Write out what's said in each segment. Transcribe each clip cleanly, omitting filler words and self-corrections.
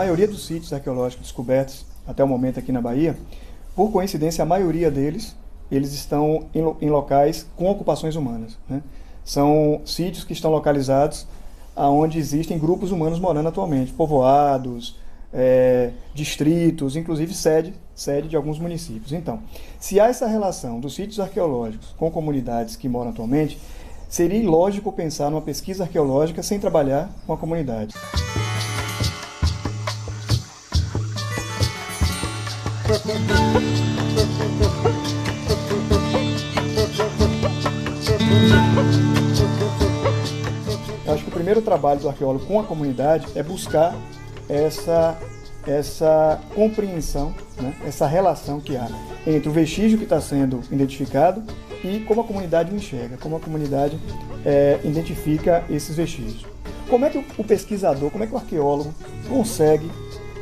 maioria dos sítios arqueológicos descobertos até o momento aqui na Bahia, por coincidência, a maioria deles, eles estão em locais com ocupações humanas, né? São sítios que estão localizados onde existem grupos humanos morando atualmente, povoados, distritos, inclusive sede de alguns municípios. Então, se há essa relação dos sítios arqueológicos com comunidades que moram atualmente, seria ilógico pensar numa pesquisa arqueológica sem trabalhar com a comunidade. Eu acho que o primeiro trabalho do arqueólogo com a comunidade é buscar essa compreensão, né, essa relação que há entre o vestígio que está sendo identificado e como a comunidade o enxerga, como a comunidade identifica esses vestígios. Como é que o pesquisador, como é que o arqueólogo consegue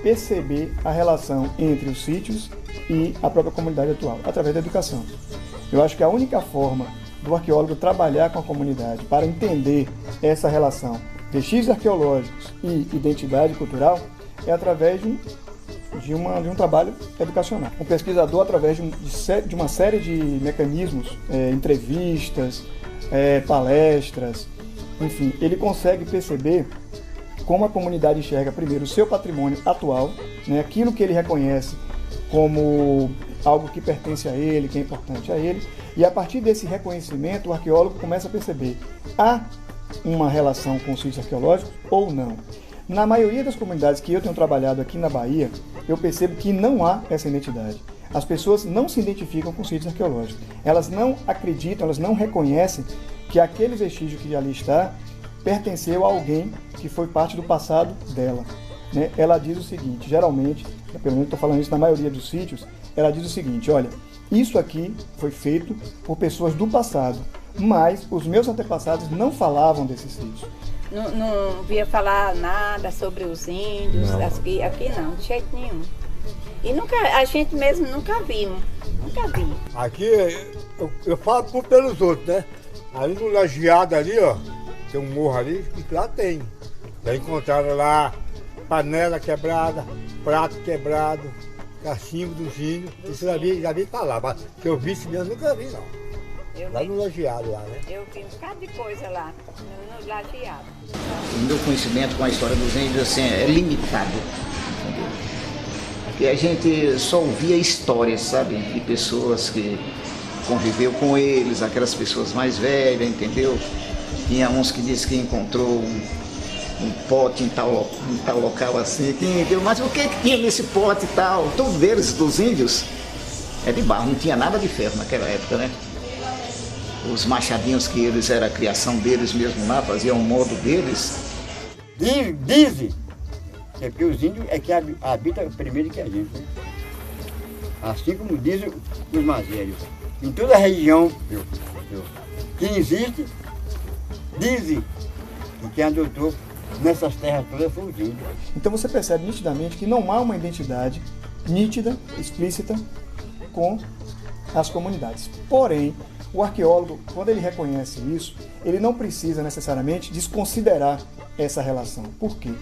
perceber a relação entre os sítios e a própria comunidade atual? Através da educação. Eu acho que a única forma do arqueólogo trabalhar com a comunidade para entender essa relação vestígios arqueológicos e identidade cultural é através de um trabalho educacional. Um pesquisador, através de uma série de mecanismos, entrevistas, palestras, enfim, ele consegue perceber como a comunidade enxerga primeiro o seu patrimônio atual, né, aquilo que ele reconhece como algo que pertence a ele, que é importante a ele, e a partir desse reconhecimento o arqueólogo começa a perceber, há uma relação com os sítios arqueológicos ou não? Na maioria das comunidades que eu tenho trabalhado aqui na Bahia, eu percebo que não há essa identidade. As pessoas não se identificam com sítios arqueológicos. Elas não acreditam, elas não reconhecem que aquele vestígio que ali está pertenceu a alguém que foi parte do passado dela, né? Ela diz o seguinte, geralmente, pelo menos estou falando isso na maioria dos sítios, ela diz o seguinte, olha, isso aqui foi feito por pessoas do passado, mas os meus antepassados não falavam desses sítios. Não via falar nada sobre os índios, aqui não, de jeito nenhum. E a gente mesmo nunca vi. Aqui, eu falo pelos outros, né? Ali no lajeado ali, ó, tem um morro ali, que lá tem. Já encontraram lá panela quebrada, prato quebrado, cachimbo dos índios. Isso já vi falar, mas que eu vi isso mesmo, nunca vi não. Lá no lajeado lá, né? Eu vi um bocado de coisa lá, no lajeado. O meu conhecimento com a história dos índios assim, é limitado, entendeu? Porque a gente só ouvia histórias, sabe? De pessoas que conviveu com eles, aquelas pessoas mais velhas, entendeu? Tinha uns que disse que encontrou um pote em tal local assim, entendeu? Mas o que tinha nesse pote e tal? Todos eles, dos índios, é de barro, não tinha nada de ferro naquela época, né? Os machadinhos que eles, era a criação deles mesmo lá, faziam o modo deles. Dizem que os índios é que habitam primeiro que a gente, né? Assim como dizem os mais velhos. Em toda a região que existe, dizem que quem adotou nessas terras todas foi os índios. Então você percebe nitidamente que não há uma identidade nítida, explícita com as comunidades. Porém, o arqueólogo, quando ele reconhece isso, ele não precisa necessariamente desconsiderar essa relação. Por quê?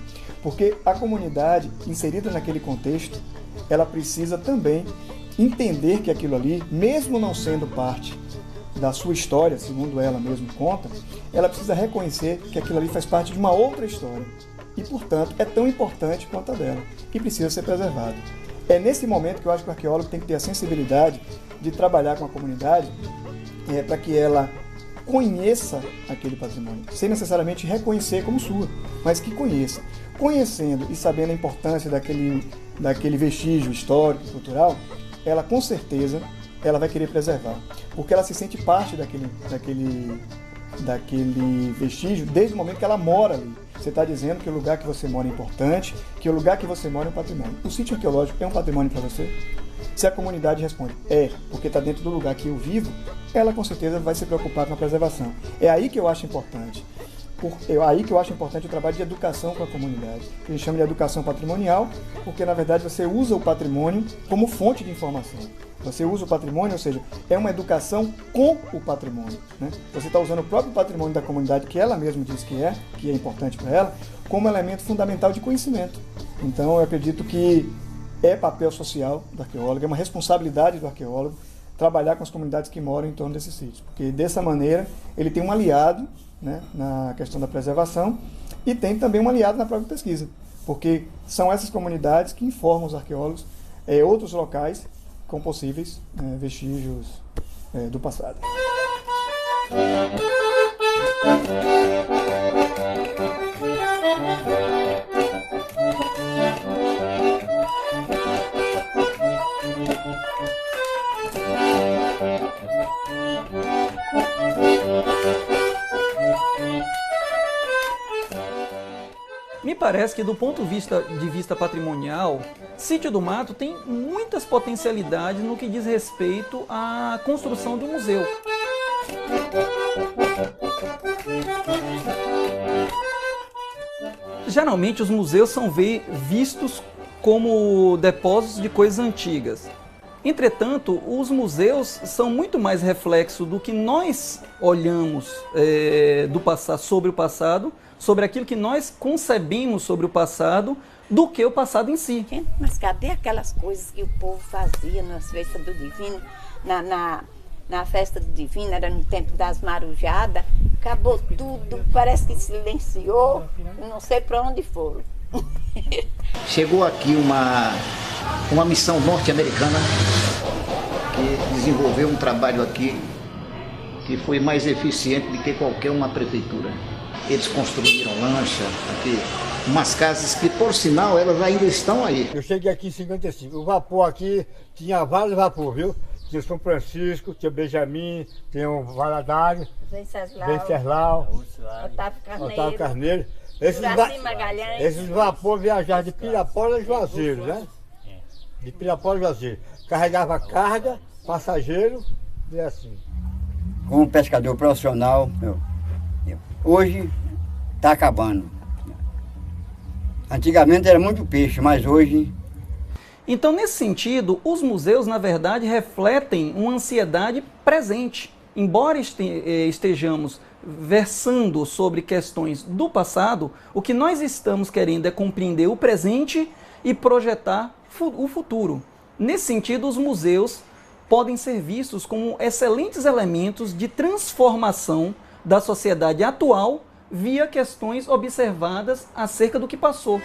Porque a comunidade inserida naquele contexto, ela precisa também entender que aquilo ali, mesmo não sendo parte da sua história, segundo ela mesma conta, ela precisa reconhecer que aquilo ali faz parte de uma outra história e, portanto, é tão importante quanto a dela e precisa ser preservado. É nesse momento que eu acho que o arqueólogo tem que ter a sensibilidade de trabalhar com a comunidade para que ela conheça aquele patrimônio, sem necessariamente reconhecer como sua, mas que conheça. Conhecendo e sabendo a importância daquele vestígio histórico e cultural, ela com certeza ela vai querer preservar, porque ela se sente parte daquele vestígio desde o momento que ela mora ali. Você está dizendo que o lugar que você mora é importante, que o lugar que você mora é um patrimônio. O sítio arqueológico é um patrimônio para você? Se a comunidade responde, porque está dentro do lugar que eu vivo, ela com certeza vai se preocupar com a preservação. É aí que eu acho importante. Aí que eu acho importante o trabalho de educação com a comunidade, que a gente chama de educação patrimonial, porque na verdade você usa o patrimônio como fonte de informação. Você usa o patrimônio, ou seja, é uma educação com o patrimônio, né? Você está usando o próprio patrimônio da comunidade, que ela mesma diz que é importante para ela, como elemento fundamental de conhecimento. Então eu acredito que é papel social do arqueólogo, é uma responsabilidade do arqueólogo trabalhar com as comunidades que moram em torno desses sítios, porque dessa maneira ele tem um aliado, né, na questão da preservação e tem também um aliado na própria pesquisa, porque são essas comunidades que informam os arqueólogos outros locais com possíveis vestígios do passado. Me parece que, do ponto de vista patrimonial, Sítio do Mato tem muitas potencialidades no que diz respeito à construção de um museu. Geralmente, os museus são vistos como depósitos de coisas antigas. Entretanto, os museus são muito mais reflexo do que nós olhamos sobre o passado, sobre aquilo que nós concebemos sobre o passado, do que o passado em si. Gente, mas cadê aquelas coisas que o povo fazia nas festas do Divino? Na festa do Divino, era no tempo das marujadas, acabou tudo, parece que silenciou, não sei para onde foram. Chegou aqui uma missão norte-americana que desenvolveu um trabalho aqui que foi mais eficiente do que qualquer uma prefeitura. Eles construíram lancha aqui, umas casas que, por sinal, elas ainda estão aí. Eu cheguei aqui em 55. O vapor aqui tinha vários vapores, viu? Tinha São Francisco, tinha Benjamin, tinha o Valadares, Venceslau, Otávio Carneiro. Esses vapores viajavam de Pirapora a Juazeiro, né? De Pirapora a Juazeiro. Carregava carga, passageiro e assim. Como pescador profissional, hoje está acabando. Antigamente era muito peixe, mas hoje... Então, nesse sentido, os museus, na verdade, refletem uma ansiedade presente. Embora estejamos versando sobre questões do passado, o que nós estamos querendo é compreender o presente e projetar o futuro. Nesse sentido, os museus podem ser vistos como excelentes elementos de transformação da sociedade atual via questões observadas acerca do que passou.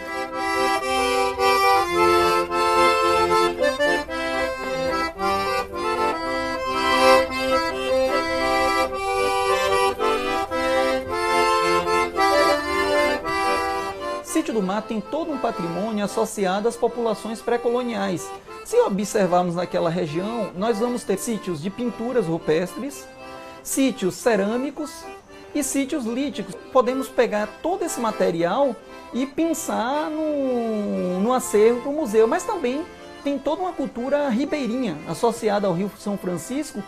Sítio do Mato tem todo um patrimônio associado às populações pré-coloniais. Se observarmos naquela região, nós vamos ter sítios de pinturas rupestres, sítios cerâmicos e sítios líticos. Podemos pegar todo esse material e pensar no acervo do museu, mas também tem toda uma cultura ribeirinha associada ao Rio São Francisco,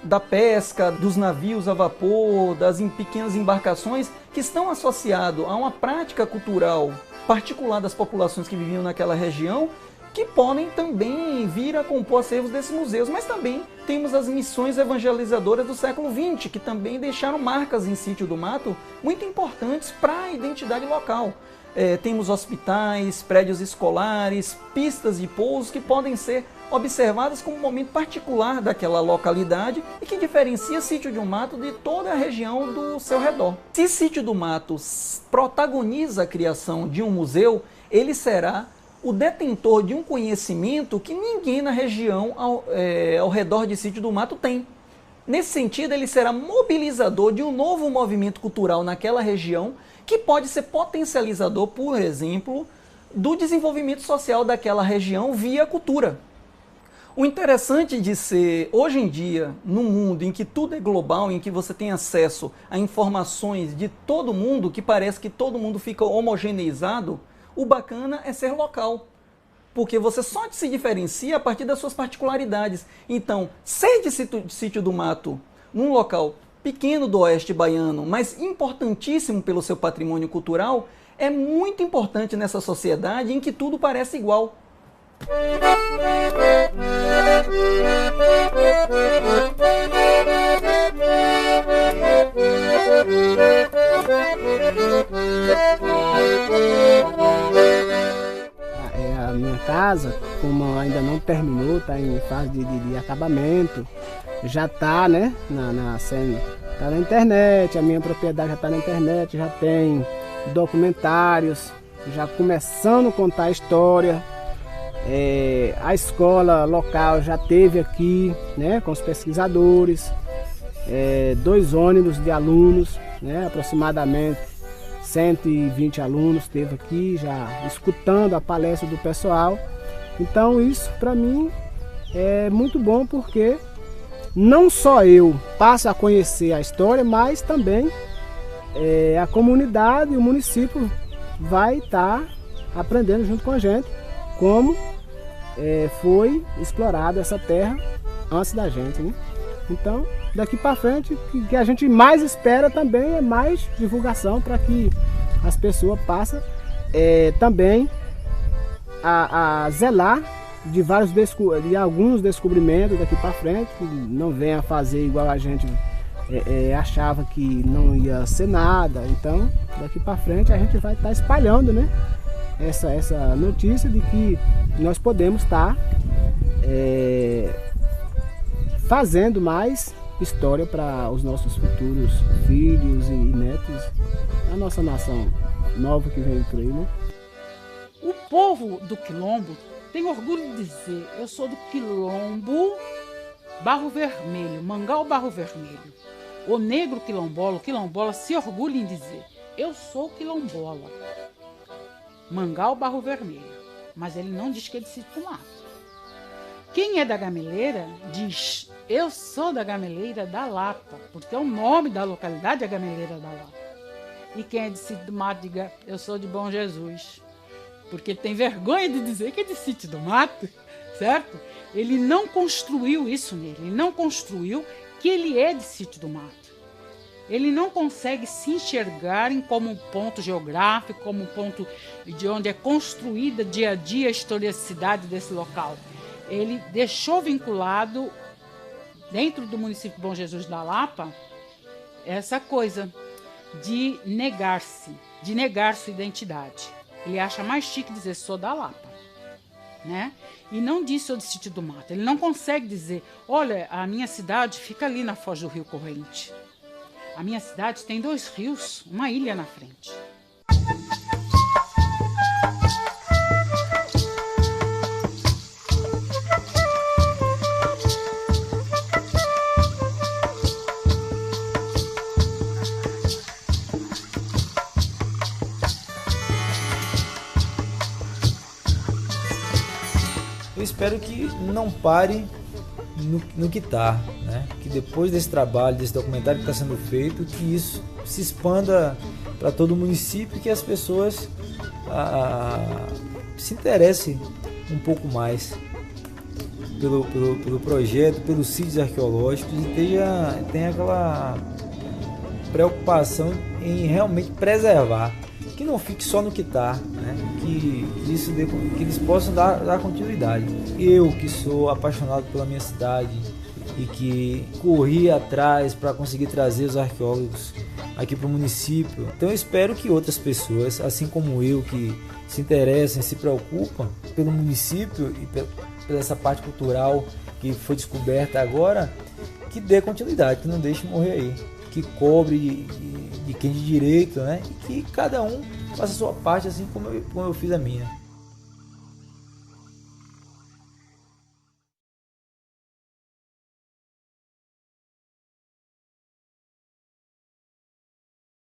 da pesca, dos navios a vapor, das pequenas embarcações, que estão associados a uma prática cultural particular das populações que viviam naquela região, que podem também vir a compor acervos desses museus. Mas também temos as missões evangelizadoras do século XX, que também deixaram marcas em Sítio do Mato muito importantes para a identidade local. Temos hospitais, prédios escolares, pistas de pouso que podem ser observadas como um momento particular daquela localidade e que diferencia Sítio do Mato de toda a região do seu redor. Se Sítio do Mato protagoniza a criação de um museu, ele será o detentor de um conhecimento que ninguém na região ao redor de Sítio do Mato tem. Nesse sentido, ele será mobilizador de um novo movimento cultural naquela região, que pode ser potencializador, por exemplo, do desenvolvimento social daquela região via cultura. O interessante de ser, hoje em dia, num mundo em que tudo é global, em que você tem acesso a informações de todo mundo, que parece que todo mundo fica homogeneizado, o bacana é ser local, porque você só se diferencia a partir das suas particularidades. Então, ser de Sítio do Mato num local pequeno do oeste baiano, mas importantíssimo pelo seu patrimônio cultural, é muito importante nessa sociedade em que tudo parece igual. A minha casa, como ainda não terminou, está em fase de acabamento, já está, né, tá na internet, a minha propriedade já está na internet, já tem documentários, já começando a contar a história. A escola local já teve aqui, né, com os pesquisadores, 2 ônibus de alunos, né, aproximadamente 120 alunos teve aqui já escutando a palestra do pessoal. Então isso para mim é muito bom, porque não só eu passo a conhecer a história, mas também a comunidade e o município vai estar aprendendo junto com a gente como foi explorada essa terra antes da gente, né? Então, daqui para frente, o que a gente mais espera também é mais divulgação, para que as pessoas passem também a zelar de alguns descobrimentos daqui para frente, que não venha a fazer igual a gente achava que não ia ser nada. Então, daqui para frente a gente vai estar espalhando, né, essa notícia de que nós podemos estar fazendo mais história para os nossos futuros filhos e netos, a nossa nação nova que vem por aí, né? O povo do Quilombo tem orgulho de dizer: eu sou do Quilombo Barro Vermelho, Mangal Barro Vermelho. O negro quilombola se orgulha em dizer: eu sou quilombola, Mangal Barro Vermelho. Mas ele não diz que é de Sítio do Mato. Quem é da Gameleira diz: eu sou da Gameleira da Lapa, porque o nome da localidade é Gameleira da Lapa. E quem é de Sítio do Mato diga: eu sou de Bom Jesus, porque tem vergonha de dizer que é de Sítio do Mato, certo? Ele não construiu isso nele, ele não construiu que ele é de Sítio do Mato. Ele não consegue se enxergar como um ponto geográfico, como um ponto de onde é construída dia a dia a historicidade desse local. Ele deixou vinculado, dentro do município de Bom Jesus da Lapa, essa coisa de negar sua identidade. Ele acha mais chique dizer: sou da Lapa, né? E não diz: sou de Sítio do Mato. Ele não consegue dizer: olha, a minha cidade fica ali na foz do Rio Corrente. A minha cidade tem 2 rios, uma ilha na frente. Eu espero que não pare no que está, né? Que depois desse trabalho, desse documentário que está sendo feito, que isso se expanda para todo o município e que as pessoas se interessem um pouco mais pelo projeto, pelos sítios arqueológicos, e tenha aquela preocupação em realmente preservar, que não fique só no que está, né? Que eles possam dar continuidade. Eu, que sou apaixonado pela minha cidade e que corri atrás para conseguir trazer os arqueólogos aqui para o município, então eu espero que outras pessoas, assim como eu, que se interessem, se preocupam pelo município e pela essa parte cultural que foi descoberta agora, que dê continuidade, que não deixe morrer aí, que cobre de quem de direito, né? E que cada um faça a sua parte, assim como eu fiz a minha.